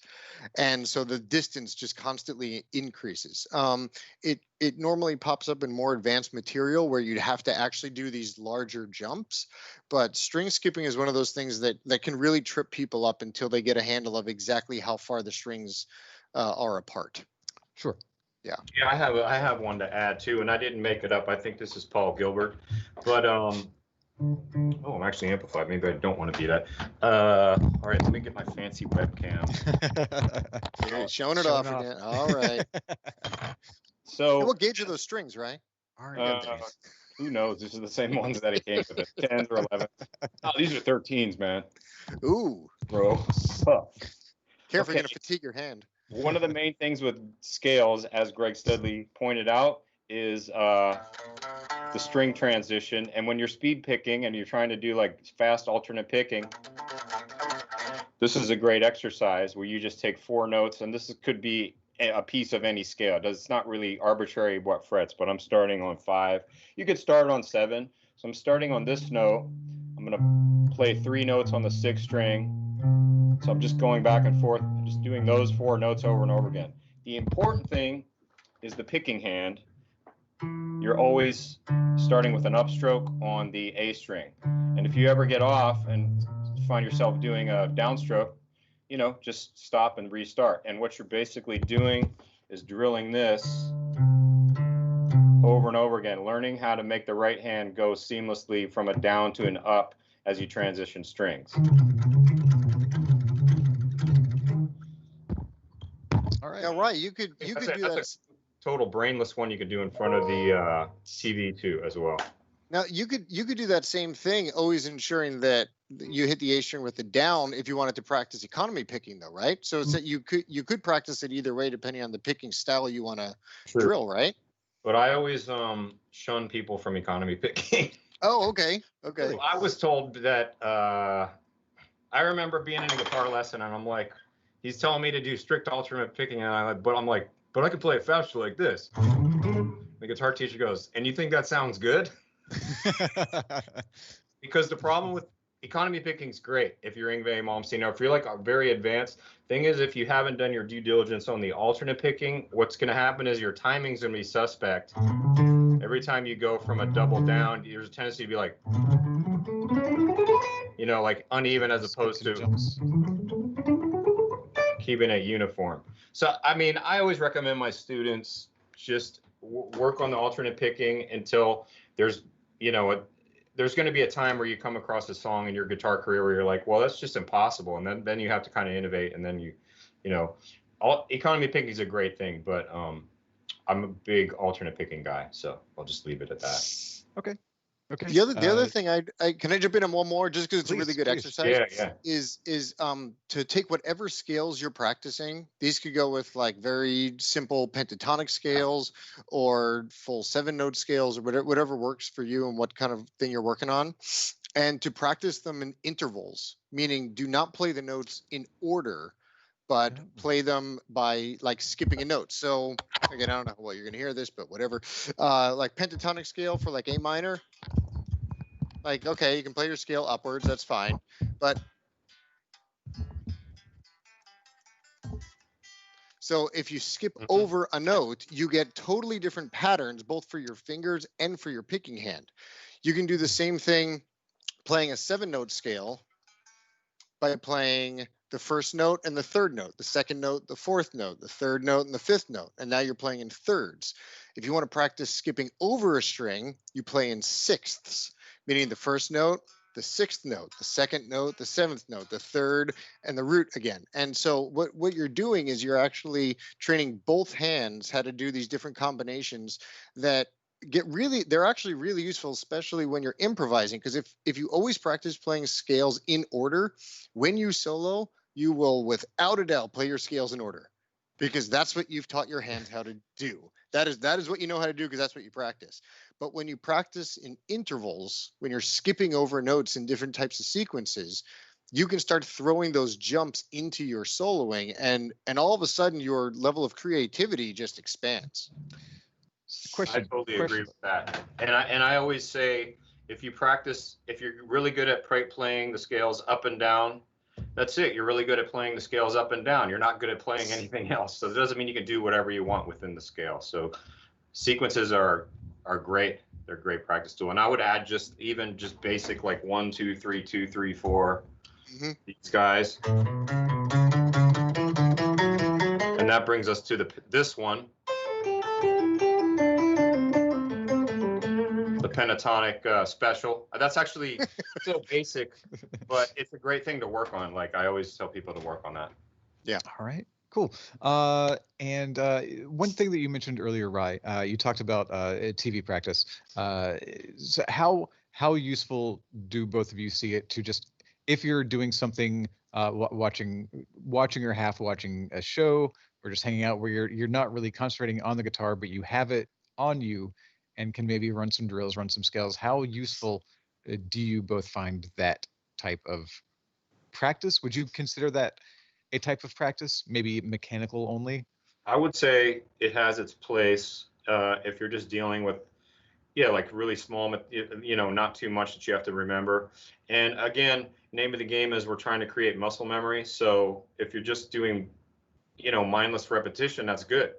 And so the distance just constantly increases. It normally pops up in more advanced material where you'd have to actually do these larger jumps. But string skipping is one of those things that can really trip people up until they get a handle of exactly how far the strings are apart.
Sure.
Yeah.
Yeah, I have one to add too, and I didn't make it up. I think this is Paul Gilbert, but oh, I'm actually amplified. Maybe I don't want to be that. All right, let me get my fancy webcam.
Showing it off again. All right.
So,
hey, what gauge are those strings, right?
Who knows? These are the same ones that he came with. 10s or 11s. Oh, these are 13s, man.
Ooh,
bro.
Careful, you're gonna fatigue your hand.
One of the main things with scales, as Greg Studley pointed out, is the string transition. And when you're speed picking and you're trying to do like fast alternate picking, this is a great exercise where you just take 4 notes, and this could be a piece of any scale. It's not really arbitrary what frets, but I'm starting on 5. You could start on 7. So I'm starting on this note. I'm going to play 3 notes on the 6th string. So I'm just going back and forth, just doing those 4 notes over and over again. The important thing is the picking hand. You're always starting with an upstroke on the A string. And if you ever get off and find yourself doing a downstroke, just stop and restart. And what you're basically doing is drilling this over and over again, learning how to make the right hand go seamlessly from a down to an up as you transition strings.
All right. Yeah, right. You could do that.
That's a total brainless one you could do in front of the TV too as well.
Now you could do that same thing, always ensuring that you hit the A string with the down if you wanted to practice economy picking, though, right? So it's that you could practice it either way depending on the picking style you want to drill, right?
But I always shun people from economy picking.
Oh, okay. Okay.
I was told that I remember being in a guitar lesson and I'm like, he's telling me to do strict alternate picking, and I'm like, but I could play it faster like this. The guitar teacher goes, and you think that sounds good? Because the problem with economy picking is great if you're Yngwie Malmsteen. Now, if you're like very advanced, thing is, if you haven't done your due diligence on the alternate picking, what's going to happen is your timing's going to be suspect. Every time you go from a double down, there's a tendency to be like, you know, like uneven as opposed to keeping it uniform. So, I mean, I always recommend my students just work on the alternate picking until there's, you know, there's going to be a time where you come across a song in your guitar career where you're like, well, that's just impossible. And then you have to kind of innovate. And then you know, economy picking is a great thing, but I'm a big alternate picking guy. So I'll just leave it at that.
Okay. Okay.
The other thing I can I jump in on one more just because it's a really good exercise.
Yeah.
Is to take whatever scales you're practicing. These could go with like very simple pentatonic scales or full 7-note scales or whatever works for you and what kind of thing you're working on, and to practice them in intervals, meaning do not play the notes in order, but play them by like skipping a note. So again, I don't know what you're gonna hear this, but whatever. Like pentatonic scale for like A minor. Like, okay, you can play your scale upwards, that's fine. But so if you skip over a note, you get totally different patterns, both for your fingers and for your picking hand. You can do the same thing playing a 7-note scale by playing the first note and the third note, the second note, the fourth note, the third note, and the fifth note. And now you're playing in thirds. If you want to practice skipping over a string, you play in sixths, meaning the first note, the sixth note, the second note, the seventh note, the third, and the root again. And so what you're doing is you're actually training both hands how to do these different combinations that they're actually really useful, especially when you're improvising. Because if you always practice playing scales in order, when you solo, you will without a doubt play your scales in order, because that's what you've taught your hands how to do. That is what you know how to do, because that's what you practice. But when you practice in intervals, when you're skipping over notes in different types of sequences, you can start throwing those jumps into your soloing, and all of a sudden your level of creativity just expands.
I totally agree with that. And I always say, if you're really good at playing the scales up and down, that's it. You're really good at playing the scales up and down. You're not good at playing anything else. So it doesn't mean you can do whatever you want within the scale. So sequences are great. They're a great practice tool. And I would add just basic like 1, 2, 3, 2, 3, 4. These guys. And that brings us to this one. The pentatonic special. That's actually so basic, but it's a great thing to work on. Like I always tell people to work on that.
Yeah.
All right. Cool. And one thing that you mentioned earlier, Rye, you talked about TV practice. So how useful do both of you see it to just, if you're doing something, watching or half watching a show, or just hanging out where you're not really concentrating on the guitar, but you have it on you and can maybe run some drills, run some scales. How useful do you both find that type of practice? Would you consider that a type of practice, maybe mechanical only?
I would say it has its place if you're just dealing with, like really small, not too much that you have to remember. And again, name of the game is we're trying to create muscle memory. So if you're just doing, mindless repetition, that's good,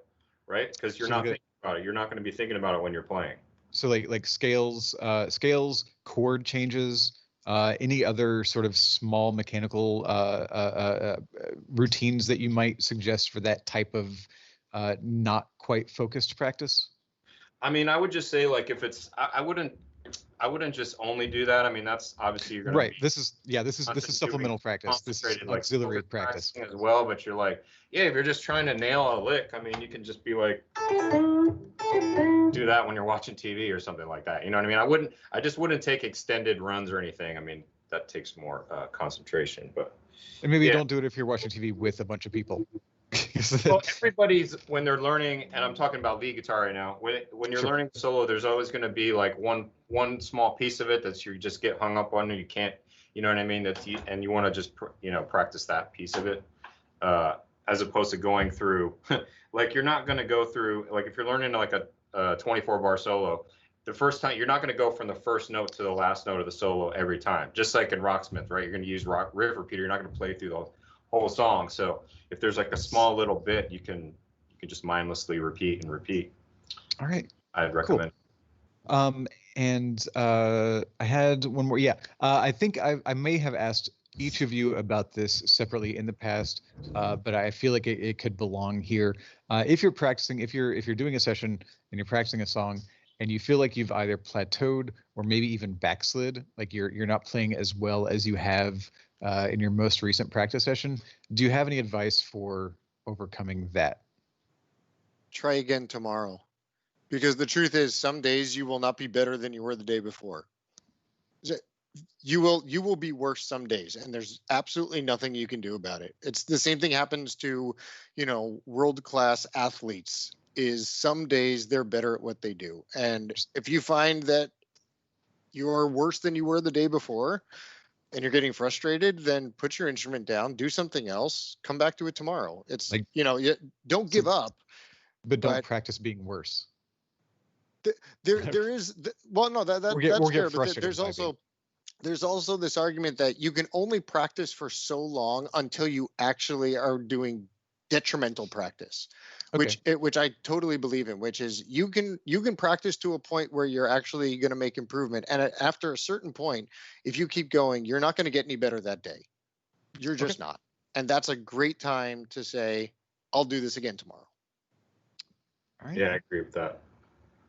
right? Because you're not thinking about it. You're not going to be thinking about it when you're playing.
So like scales, chord changes, any other sort of small mechanical routines that you might suggest for that type of not quite focused practice?
I mean, I would just say, like, if it's, I wouldn't just only do that. I mean, that's obviously you're gonna
right. This is supplemental practice. This is
like
auxiliary practice
as well. But you're like, if you're just trying to nail a lick, I mean, you can just be like, do that when you're watching TV or something like that. You know what I mean? I just wouldn't take extended runs or anything. I mean, that takes more concentration. But
And maybe
yeah.
don't do it if you're watching TV with a bunch of people.
Well, everybody's, when they're learning, and I'm talking about lead guitar right now, when you're
Sure.
learning solo, there's always going to be like one small piece of it that you just get hung up on, and you can't, you know what I mean? And you want to just practice that piece of it, as opposed to going through like, you're not going to go through, like if you're learning like a 24 bar solo, the first time you're not going to go from the first note to the last note of the solo every time. Just like in Rocksmith, right? You're going to use riff repeater. You're not going to play through the whole song. So if there's like a small little bit, you can just mindlessly repeat and repeat.
All right.
I'd recommend.
Cool. And I had one more. Yeah. I think I may have asked each of you about this separately in the past, but I feel like it could belong here. If you're practicing, if you're doing a session and you're practicing a song and you feel like you've either plateaued or maybe even backslid, like you're not playing as well as you have in your most recent practice session, do you have any advice for overcoming that?
Try again tomorrow, because the truth is, some days you will not be better than you were the day before. You will be worse some days, and there's absolutely nothing you can do about it. It's the same thing happens to, world-class athletes. Is some days they're better at what they do, and if you find that you're worse than you were the day before and you're getting frustrated, then put your instrument down, do something else, come back to it tomorrow. It's like, don't give up,
but don't practice being worse.
There is well, no, that's fair, but there's also this argument that you can only practice for so long until you actually are doing detrimental practice. Okay. Which I totally believe in, which is you can practice to a point where you're actually going to make improvement. And after a certain point, if you keep going, you're not going to get any better that day. You're just not. And that's a great time to say, I'll do this again tomorrow.
All right.
Yeah, I agree with that.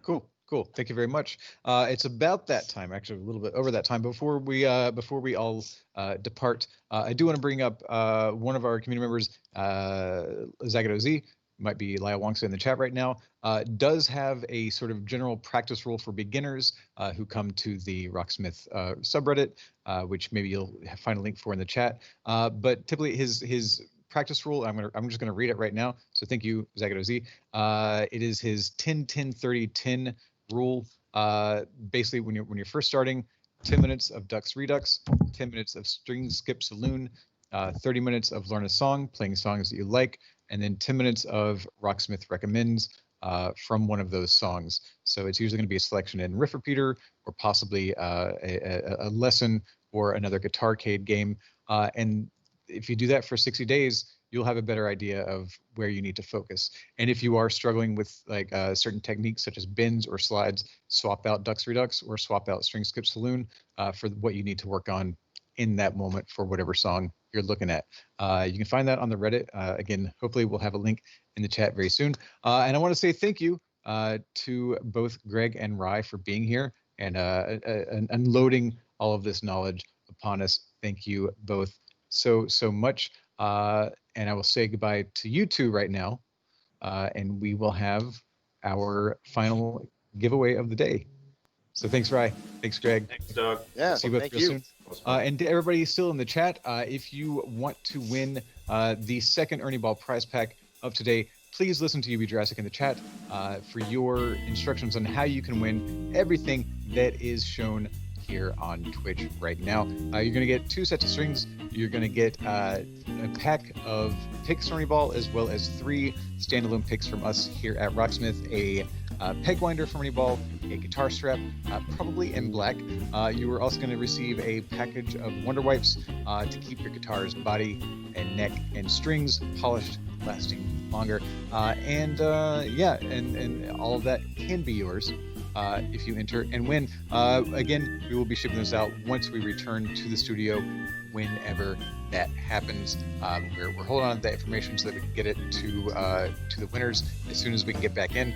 Cool. Thank you very much. It's about that time, actually, a little bit over that time. Before we all depart, I do want to bring up one of our community members, Zagato Z, might be Lyle Wongsa in the chat right now, does have a sort of general practice rule for beginners who come to the Rocksmith subreddit, which maybe you'll find a link for in the chat. But typically his practice rule, I'm just gonna read it right now. So thank you, Zagato Z. It is his 10-10-30-10 rule. Basically, when you're first starting, 10 minutes of Dux Redux, 10 minutes of String Skip Saloon, 30 minutes of Learn a Song, playing songs that you like, and then 10 minutes of Rocksmith Recommends from one of those songs. So it's usually going to be a selection in Riff Repeater or possibly a lesson or another Guitarcade game. And if you do that for 60 days, you'll have a better idea of where you need to focus. And if you are struggling with like certain techniques such as bends or slides, swap out Dux Redux or swap out String Skip Saloon for what you need to work on in that moment for whatever song you're looking at. You can find that on the Reddit. Again, hopefully we'll have a link in the chat very soon. And I want to say thank you to both Greg and Rye for being here and unloading all of this knowledge upon us. Thank you both so much. And I will say goodbye to you two right now. And we will have our final giveaway of the day. So thanks, Rye. Thanks, Greg.
Thanks, Doug.
Yeah,
see you both real soon. And to everybody still in the chat, if you want to win the second Ernie Ball prize pack of today, please listen to UB Jurassic in the chat for your instructions on how you can win everything that is shown here on Twitch right now. You're going to get 2 sets of strings. You're going to get a pack of picks Ernie Ball, as well as 3 standalone picks from us here at Rocksmith, a peg winder from Ernie Ball, a guitar strap, probably in black. You are also going to receive a package of Wonder Wipes to keep your guitar's body and neck and strings polished, lasting longer. And all of that can be yours if you enter and win. Again, we will be shipping this out once we return to the studio, whenever that happens. We're holding on to that information so that we can get it to the winners as soon as we can get back in.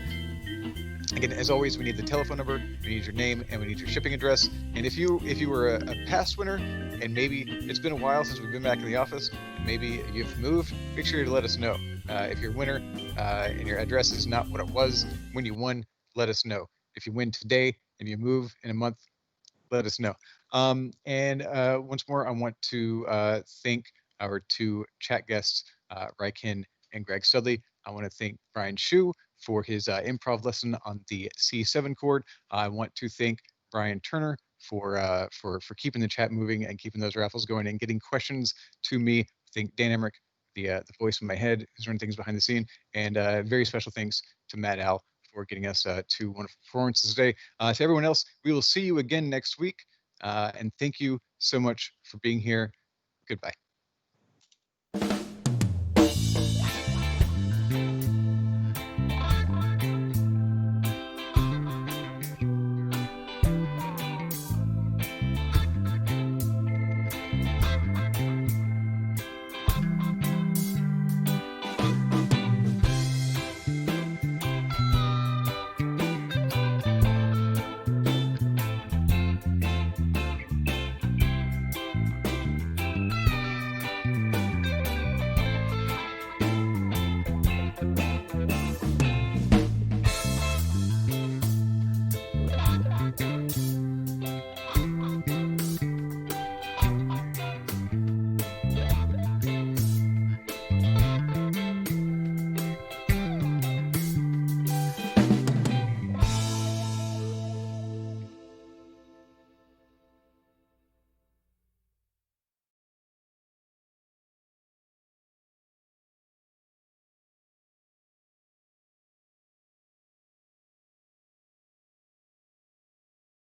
Again, as always, we need the telephone number, we need your name, and we need your shipping address. And if you were a past winner, and maybe it's been a while since we've been back in the office, and maybe you've moved, make sure to let us know. If you're a winner and your address is not what it was when you won, let us know. If you win today and you move in a month, let us know. And once more, I want to thank our two chat guests, Ryken and Greg Studley. I want to thank Brian Shu for his improv lesson on the C7 chord. I want to thank Brian Turner for keeping the chat moving and keeping those raffles going and getting questions to me. Thank Dan Emmerich, the voice in my head, who's running things behind the scene, and very special thanks to Matt Al for getting us to wonderful performances today. To everyone else, we will see you again next week. And thank you so much for being here. Goodbye.